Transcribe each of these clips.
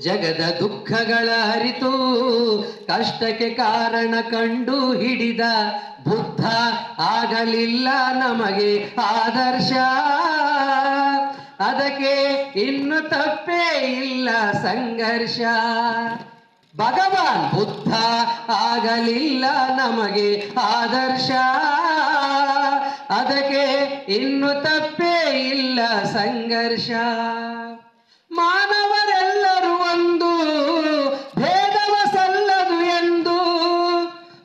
ಜಗದ ದುಃಖಗಳ ಅರಿತು ಕಷ್ಟಕ್ಕೆ ಕಾರಣ ಕಂಡು ಹಿಡಿದ ಬುದ್ಧ ಆಗಲಿಲ್ಲ ನಮಗೆ ಆದರ್ಶ. ಅದಕ್ಕೆ ಇನ್ನು ತಪ್ಪೇ ಇಲ್ಲ ಸಂಘರ್ಷ. ಭಗವಾನ್ ಬುದ್ಧ ಆಗಲಿಲ್ಲ ನಮಗೆ ಆದರ್ಶ. ಅದಕ್ಕೆ ಇನ್ನು ತಪ್ಪೇ ಇಲ್ಲ ಸಂಘರ್ಷ. ಮಾನವರೆಲ್ಲರೂ ಒಂದು, ಭೇದವ ಸಲ್ಲದು ಎಂದು.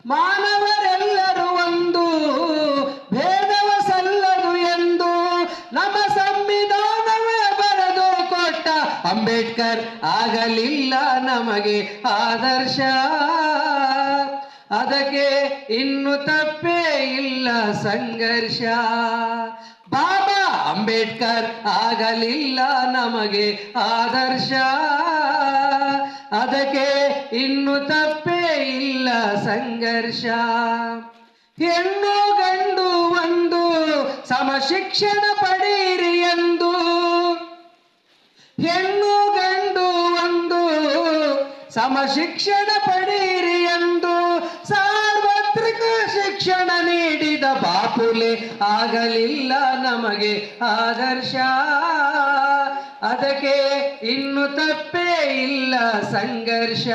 ಮಾನವರೆಲ್ಲರೂ ಒಂದು, ಭೇದವ ಸಲ್ಲದು ಎಂದು ನಮ್ಮ ಸಂವಿಧಾನವೇ ಬರೆದು ಕೊಟ್ಟ ಅಂಬೇಡ್ಕರ್ ಆಗಲಿಲ್ಲ ನಮಗೆ ಆದರ್ಶ. ಅದಕ್ಕೆ ಇನ್ನು ತಪ್ಪೇ ಇಲ್ಲ ಸಂಘರ್ಷ. ಬಾಬಾ ಅಂಬೇಡ್ಕರ್ ಆಗಲಿಲ್ಲ ನಮಗೆ ಆದರ್ಶ. ಅದಕ್ಕೆ ಇನ್ನು ತಪ್ಪೇ ಇಲ್ಲ ಸಂಘರ್ಷ. ಹೆಣ್ಣು ಗಂಡು ಒಂದು, ಸಮ ಶಿಕ್ಷಣ ಪಡೀರಿ ಎಂದು. ಹೆಣ್ಣು ಗಂಡು ಒಂದು, ಸಮ ಶಿಕ್ಷಣ ಪಡೀರಿ ಎಂದು ಸಾರ್ವತ್ರಿಕ ಶಿಕ್ಷಣ ನೀಡಿದ ಬಾಪುಲೆ ಆಗಲಿಲ್ಲ ನಮಗೆ ಆದರ್ಶ. ಅದಕ್ಕೆ ಇನ್ನು ತಪ್ಪೇ ಇಲ್ಲ ಸಂಘರ್ಷ.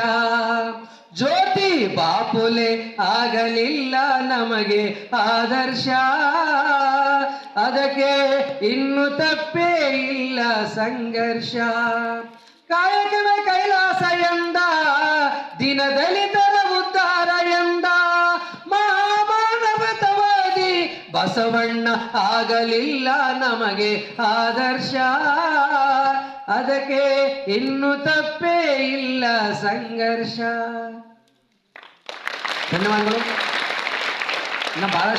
ಜ್ಯೋತಿ ಬಾಪುಲೆ ಆಗಲಿಲ್ಲ ನಮಗೆ ಆದರ್ಶ. ಅದಕ್ಕೆ ಇನ್ನು ತಪ್ಪೇ ಇಲ್ಲ ಸಂಘರ್ಷ. ಕಾಯಕವೇ ಕೈಲಾಸ ಎಂದ, ದಿನ ದಲಿತರ ಉದ್ಧಾರ ಎಂದ ಮಹಾಮಾನವತವಾದಿ ಬಸವಣ್ಣ ಆಗಲಿಲ್ಲ ನಮಗೆ ಆದರ್ಶ. ಅದಕ್ಕೆ ಇನ್ನು ತಪ್ಪೇ ಇಲ್ಲ ಸಂಘರ್ಷ. ಧನ್ಯವಾದಗಳು. ಬಹಳಷ್ಟು